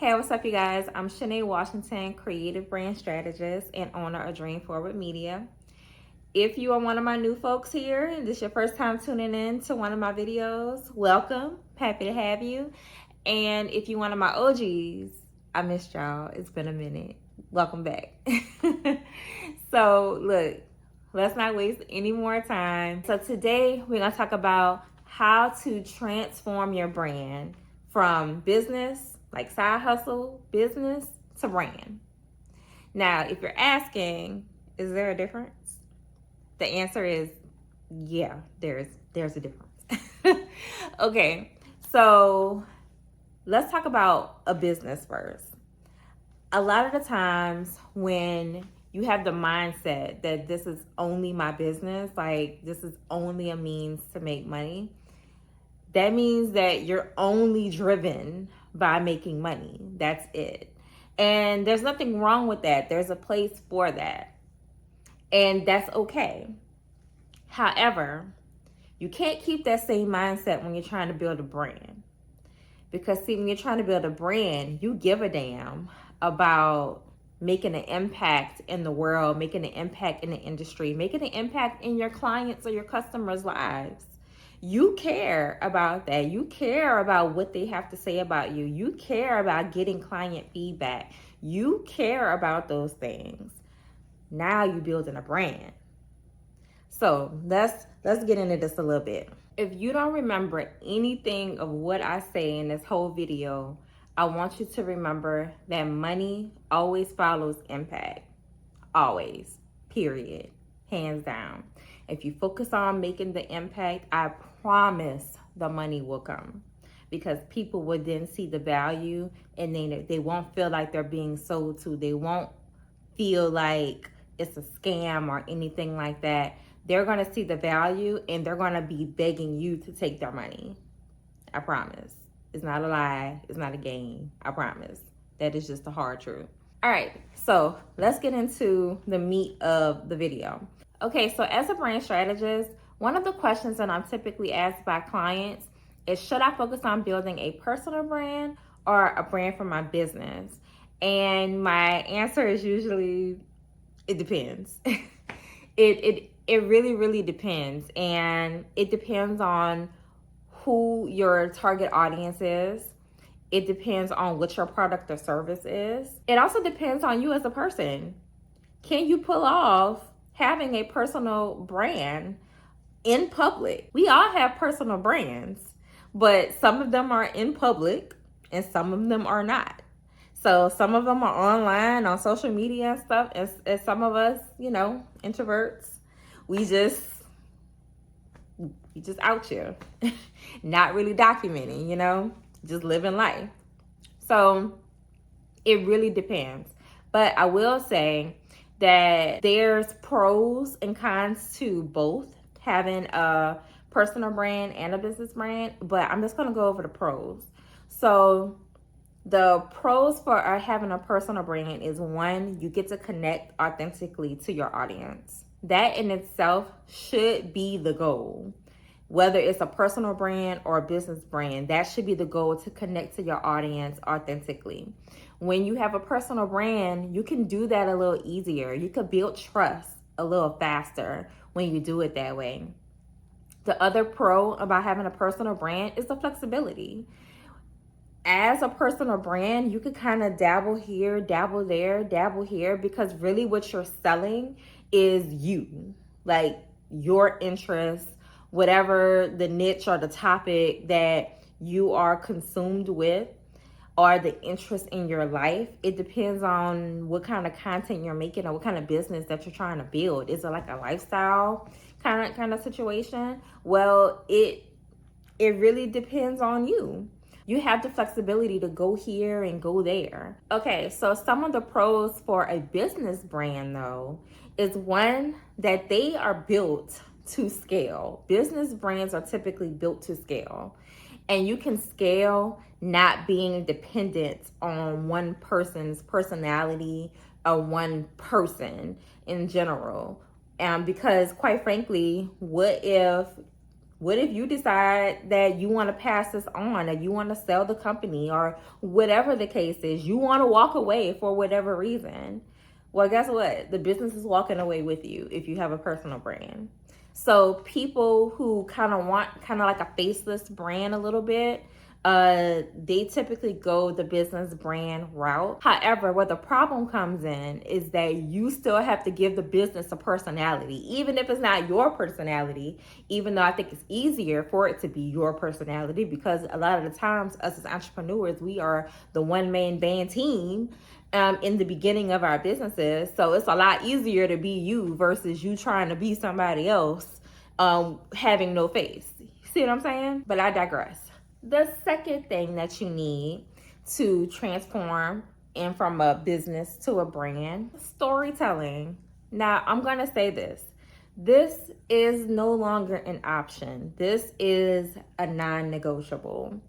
Hey, what's up, you guys? I'm Shanae Washington, creative brand strategist and owner of Dream Forward Media. If you are one of my new folks here and this is your first time tuning in to one of my videos, welcome. Happy to have you. And if you're one of my OGs, I missed y'all. It's been a minute. Welcome back. So, look, let's not waste any more time. So today we're going to talk about how to transform your brand from business, like side hustle, business, to brand. Now, if you're asking, is there a difference? The answer is yeah, there's a difference. Okay, so let's talk about a business first. A lot of the times when you have the mindset that this is only my business, like this is only a means to make money, that means that you're only driven by making money. That's it. And there's nothing wrong with that. There's a place for that. And that's okay. However, you can't keep that same mindset when you're trying to build a brand. Because see, when you're trying to build a brand, you give a damn about making an impact in the world, making an impact in the industry, making an impact in your clients or your customers' lives. You care about that. You care about what they have to say about you. You care about getting client feedback. You care about those things. Now you're building a brand. So let's get into this a little bit. If you don't remember anything of what I say in this whole video, I want you to remember that money always follows impact. Always. Period. Hands down. If you focus on making the impact, I promise the money will come. Because people will then see the value and they won't feel like they're being sold to. They won't feel like it's a scam or anything like that. They're going to see the value and they're going to be begging you to take their money. I promise. It's not a lie. It's not a game. I promise. That is just the hard truth. All right, so let's get into the meat of the video. Okay, so as a brand strategist, one of the questions that I'm typically asked by clients is, should I focus on building a personal brand or a brand for my business? And my answer is usually, it depends. It really depends. And it depends on who your target audience is. It depends on what your product or service is. It also depends on you as a person. Can you pull off having a personal brand in public? We all have personal brands, but some of them are in public and some of them are not. So some of them are online on social media and stuff. And some of us, introverts, we just out here, not really documenting, just living life. So it really depends. But I will say that there's pros and cons to both having a personal brand and a business brand, but I'm just going to go over the pros. So the pros for having a personal brand is, one, you get to connect authentically to your audience. That in itself should be the goal. Whether it's a personal brand or a business brand, that should be the goal, to connect to your audience authentically. When you have a personal brand, you can do that a little easier. You can build trust a little faster when you do it that way. The other pro about having a personal brand is the flexibility. As a personal brand, you can kind of dabble here, dabble there, dabble here, because really what you're selling is you, like your interests, whatever the niche or the topic that you are consumed with, or the interest in your life. It depends on what kind of content you're making or what kind of business that you're trying to build. Is it like a lifestyle kind of situation? Well, it really depends on you. You have the flexibility to go here and go there. Okay, so some of the pros for a business brand, though, is, one, that they are built to scale. Business brands are typically built to scale. And you can scale not being dependent on one person's personality or one person in general. Because quite frankly, what if What if you decide that you want to pass this on, or you want to sell the company, or whatever the case is, you want to walk away for whatever reason? Well, guess what? The business is walking away with you if you have a personal brand. So people who kind of want kind of like a faceless brand a little bit, they typically go the business brand route. However, where the problem comes in is that you still have to give the business a personality, even if it's not your personality, even though I think it's easier for it to be your personality, because a lot of the times us as entrepreneurs, we are the one man band team in the beginning of our businesses. So it's a lot easier to be you versus you trying to be somebody else, having no face. See what I'm saying? But I digress. The second thing that you need to transform and from a business to a brand, storytelling. Now, I'm going to say this. This is no longer an option. This is a non-negotiable.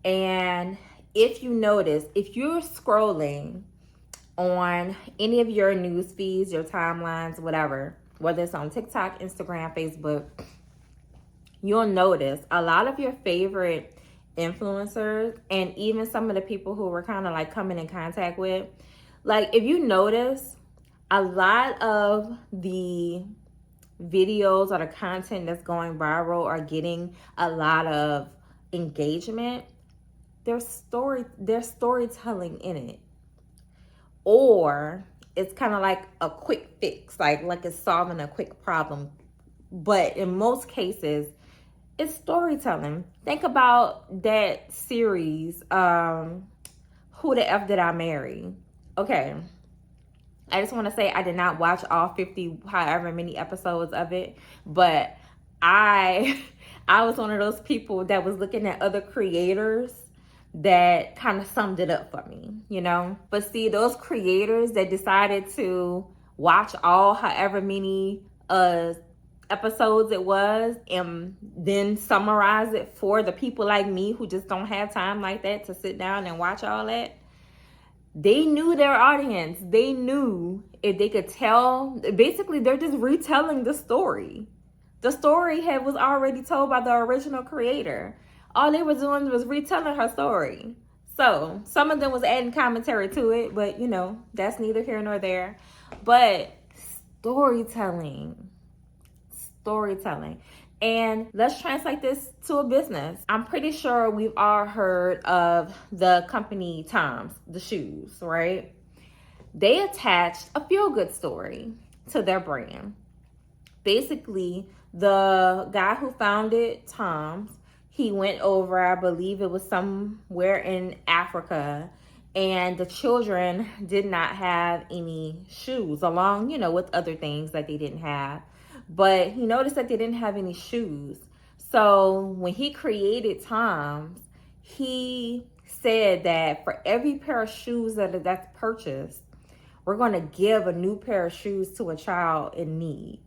And if you notice, if you're scrolling on any of your news feeds, your timelines, whatever, whether it's on TikTok, Instagram, Facebook, you'll notice a lot of your favorite influencers and even some of the people who we're kind of like coming in contact with, like if you notice, a lot of the videos or the content that's going viral are getting a lot of engagement. There's storytelling in it, or it's kind of like a quick fix, like it's solving a quick problem. But in most cases, it's storytelling. Think about that series, Who the F Did I Marry? Okay, I just want to say I did not watch all 50, however many episodes of it, but I was one of those people that was looking at other creators that kind of summed it up for me, you know? But see, those creators that decided to watch all however many episodes it was and then summarize it for the people like me who just don't have time like that to sit down and watch all that, they knew their audience. They knew if they could tell, basically they're just retelling the story. The story was already told by the original creator. All they were doing was retelling her story. So some of them was adding commentary to it, but you know, that's neither here nor there. But storytelling. And let's translate this to a business. I'm pretty sure we've all heard of the company Tom's, the shoes, right? They attached a feel-good story to their brand. Basically, the guy who founded Tom's, he went over, I believe it was somewhere in Africa, and the children did not have any shoes, along, you know, with other things that they didn't have. But he noticed that they didn't have any shoes. So when he created Tom's, he said that for every pair of shoes that's purchased, we're going to give a new pair of shoes to a child in need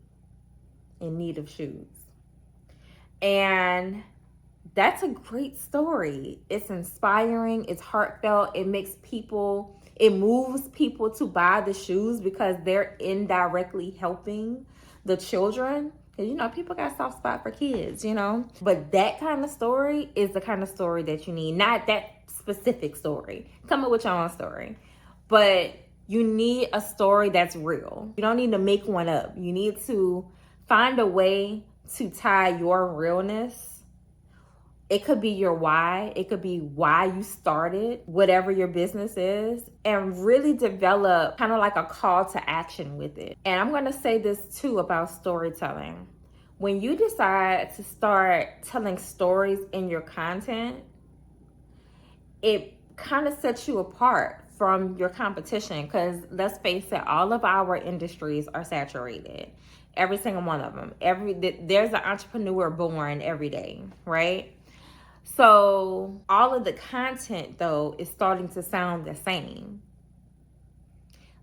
of shoes. And that's a great story. It's inspiring. It's heartfelt. It moves people to buy the shoes because they're indirectly helping the children. Because, you know, people got a soft spot for kids, you know. But that kind of story is the kind of story that you need. Not that specific story. Come up with your own story. But you need a story that's real. You don't need to make one up. You need to find a way to tie your realness. It could be your why. It could be why you started whatever your business is, and really develop kind of like a call to action with it. And I'm going to say this too about storytelling. When you decide to start telling stories in your content, it kind of sets you apart from your competition, because let's face it, all of our industries are saturated. Every single one of them. There's an entrepreneur born every day, right? So all of the content, though, is starting to sound the same.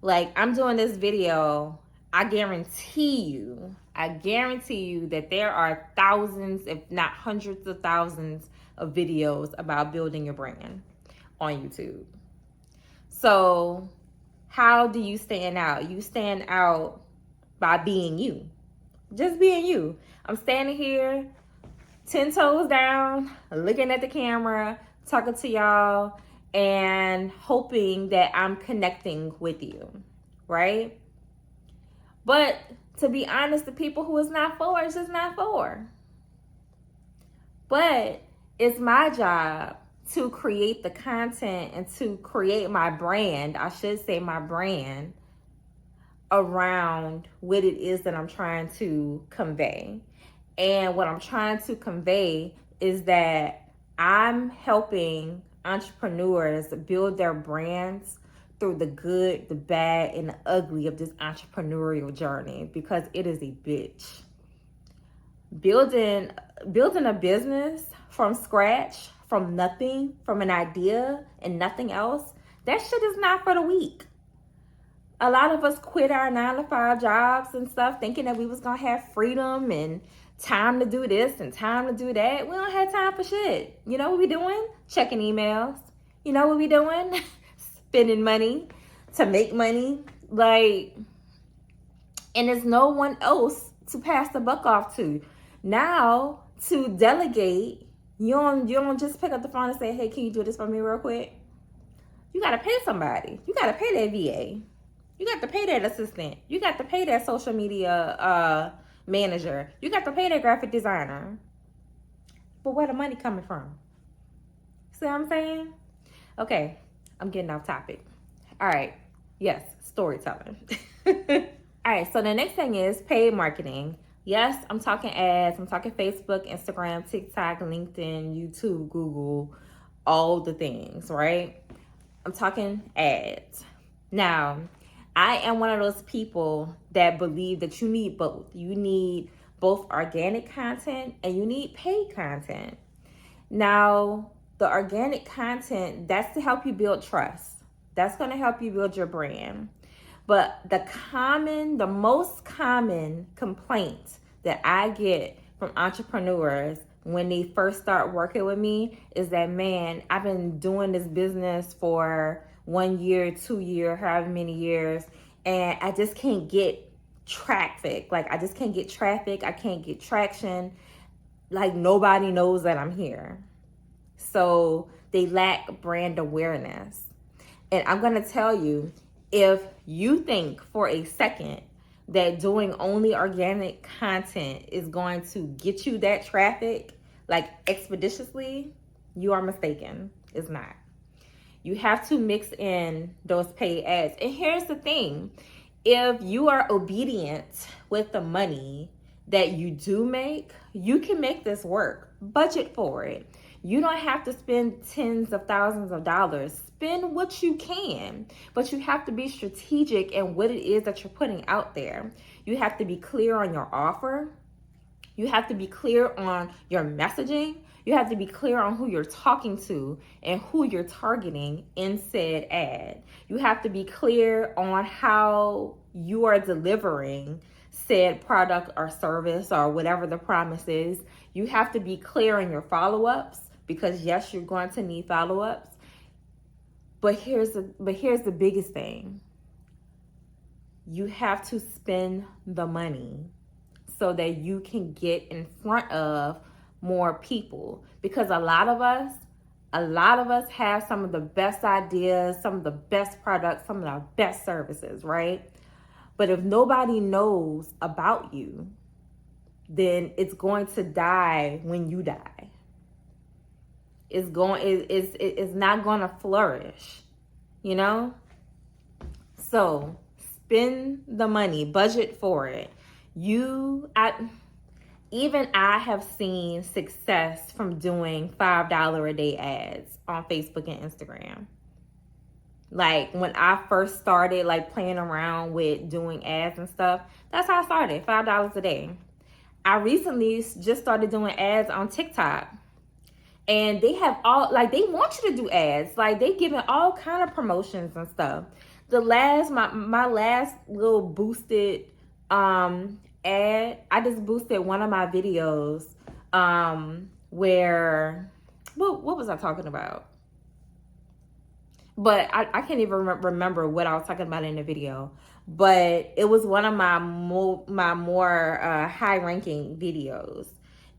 Like, I'm doing this video, I guarantee you that there are thousands, if not hundreds of thousands of videos about building your brand on YouTube. So how do you stand out? You stand out by being you. Just being you. I'm standing here 10 toes down, looking at the camera, talking to y'all, and hoping that I'm connecting with you, right? But to be honest, the people who it's not for, it's just not for. But it's my job to create the content and to create my brand, I should say my brand, around what it is that I'm trying to convey. And what I'm trying to convey is that I'm helping entrepreneurs build their brands through the good, the bad, and the ugly of this entrepreneurial journey, because it is a bitch. Building a business from scratch, from nothing, from an idea and nothing else, that shit is not for the weak. A lot of us quit our 9-to-5 jobs and stuff thinking that we was gonna have freedom and time to do this and time to do that. We don't have time for shit. You know what we doing? Checking emails. You know what we doing? Spending money to make money. Like, and there's no one else to pass the buck off to. Now, to delegate, you don't just pick up the phone and say, hey, can you do this for me real quick? You gotta pay somebody. You gotta pay that VA. You got to pay that assistant. You got to pay that social media manager. You got to pay that graphic designer. But where the money coming from? See what I'm saying? Okay, I'm getting off topic. All right, yes, storytelling. All right, so the next thing is paid marketing. Yes, I'm talking ads. I'm talking Facebook, Instagram, TikTok, LinkedIn, YouTube, Google, all the things, right? I'm talking ads. Now, I am one of those people that believe that you need both. You need both organic content and you need paid content. Now, the organic content, that's to help you build trust. That's going to help you build your brand. But the most common complaint that I get from entrepreneurs when they first start working with me is that, man, I've been doing this business for 1 year, 2 years, however many years, and I just can't get traffic. Like, I just can't get traffic. I can't get traction. Like, nobody knows that I'm here. So they lack brand awareness. And I'm going to tell you, if you think for a second that doing only organic content is going to get you that traffic, like expeditiously, you are mistaken. It's not. You have to mix in those paid ads. And here's the thing. If you are obedient with the money that you do make, you can make this work. Budget for it. You don't have to spend tens of thousands of dollars. Spend what you can, but you have to be strategic in what it is that you're putting out there. You have to be clear on your offer. You have to be clear on your messaging. You have to be clear on who you're talking to and who you're targeting in said ad. You have to be clear on how you are delivering said product or service or whatever the promise is. You have to be clear on your follow-ups, because yes, you're going to need follow-ups. But here's the biggest thing. You have to spend the money so that you can get in front of more people, because a lot of us have some of the best ideas, some of the best products, some of the best services, right? But if nobody knows about you, then it's going to die when you die. It's not going to flourish, you know? So spend the money, budget for it. I have seen success from doing $5 a day ads on Facebook and Instagram. Like, when I first started like playing around with doing ads and stuff, that's how I started, $5 a day. I recently just started doing ads on TikTok, and they have they want you to do ads. Like, they giving all kind of promotions and stuff. My last little boosted ad, I just boosted one of my videos where what was I talking about? But I can't even remember what I was talking about in the video. But it was one of my more high ranking videos,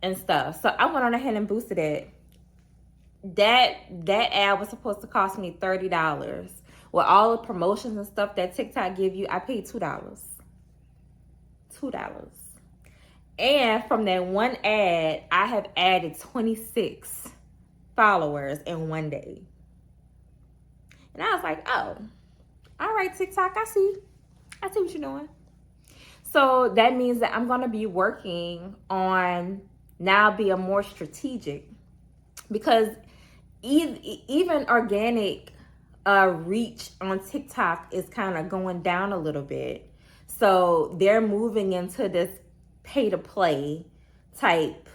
and stuff. So I went on ahead and boosted it. That ad was supposed to cost me $30. With all the promotions and stuff that TikTok give you, I paid $2. $2. And from that one ad, I have added 26 followers in one day. And I was like, oh, all right, TikTok, I see what you're doing. So that means that I'm going to be working on now being more strategic, because even organic reach on TikTok is kind of going down a little bit. So they're moving into this pay to play type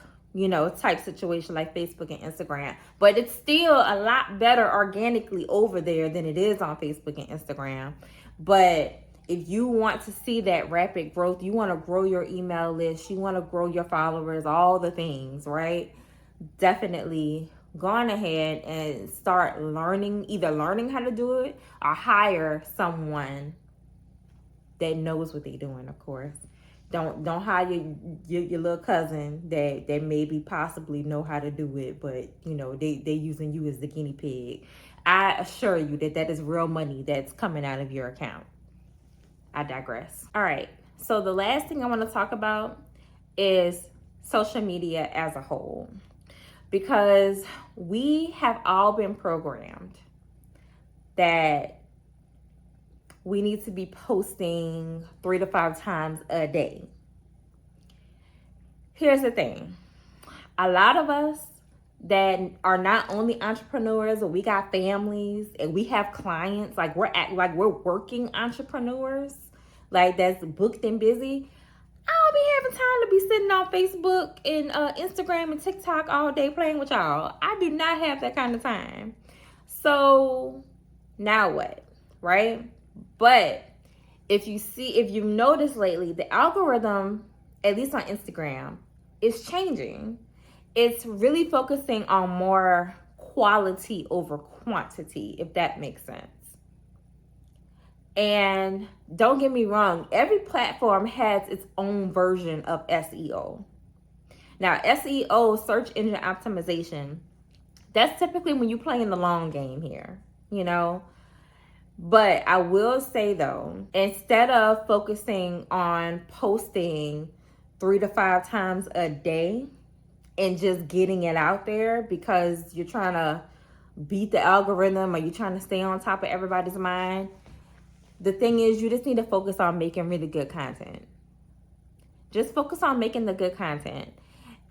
situation like Facebook and Instagram. But it's still a lot better organically over there than it is on Facebook and Instagram. But if you want to see that rapid growth, you want to grow your email list, you want to grow your followers, all the things, right? Definitely go on ahead and start either learning how to do it or hire someone that knows what they're doing, of course. Don't hire your little cousin that maybe possibly know how to do it, but they using you as the guinea pig. I assure you that is real money that's coming out of your account. I digress. All right, so the last thing I want to talk about is social media as a whole, because we have all been programmed that we need to be posting 3 to 5 times a day. Here's the thing. A lot of us that are not only entrepreneurs, but we got families and we have clients, like we're working entrepreneurs, like that's booked and busy. I don't be having time to be sitting on Facebook and Instagram and TikTok all day playing with y'all. I do not have that kind of time. So now what, right? But if you've noticed lately, the algorithm, at least on Instagram, is changing. It's really focusing on more quality over quantity, if that makes sense. And don't get me wrong, every platform has its own version of SEO. Now, SEO, search engine optimization, that's typically when you play in the long game here, But I will say though, instead of focusing on posting 3 to 5 times a day and just getting it out there because you're trying to beat the algorithm or you're trying to stay on top of everybody's mind, the thing is, you just need to focus on making really good content. Just focus on making the good content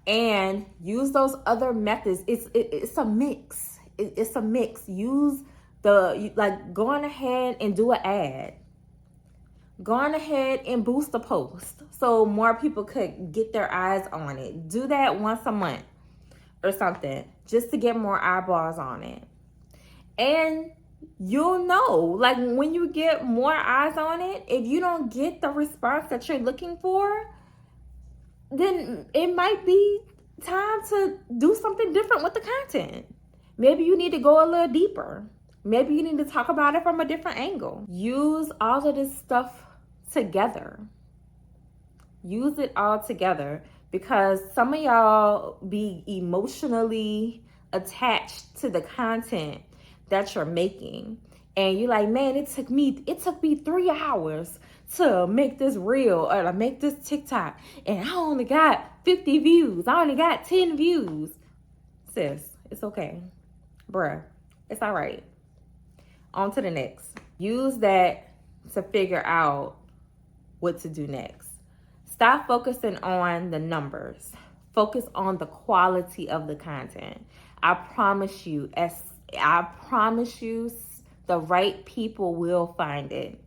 and use those other methods. It's a mix. It's a mix. Use go on ahead and do an ad. Go on ahead and boost the post so more people could get their eyes on it. Do that once a month or something just to get more eyeballs on it. And you'll know, like when you get more eyes on it, if you don't get the response that you're looking for, then it might be time to do something different with the content. Maybe you need to go a little deeper. Maybe you need to talk about it from a different angle. Use all of this stuff together. Use it all together, because some of y'all be emotionally attached to the content that you're making. And you're like, man, it took me 3 hours to make this reel or to make this TikTok, and I only got 50 views. I only got 10 views. Sis, it's okay. Bruh, it's all right. On to the next. Use that to figure out what to do next. Stop focusing on the numbers. Focus on the quality of the content. I promise you, the right people will find it.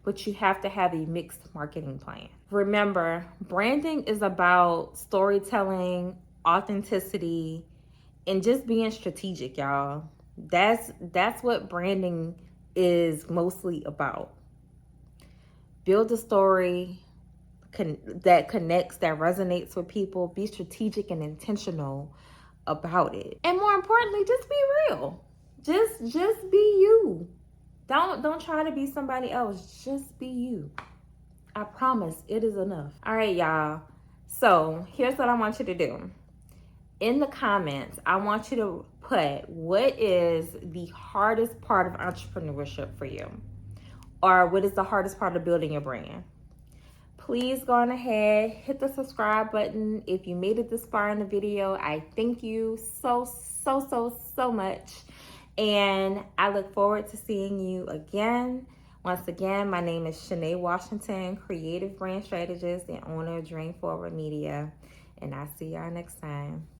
But you have to have a mixed marketing plan. Remember, branding is about storytelling, authenticity, and just being strategic, y'all. That's what branding is mostly about. Build a story that connects, that resonates with people. Be strategic and intentional about it. And more importantly, just be real. Just be you. Don't try to be somebody else. Just be you. I promise it is enough. All right, y'all. So here's what I want you to do. in the comments, I want you to put what is the hardest part of entrepreneurship for you, or what is the hardest part of building your brand. Please go on ahead, hit the subscribe button. If you made it this far in the video, I thank you so much. And I look forward to seeing you again. Once again, my name is Shanae Washington, creative brand strategist and owner of Dream Forward Media. And I'll see y'all next time.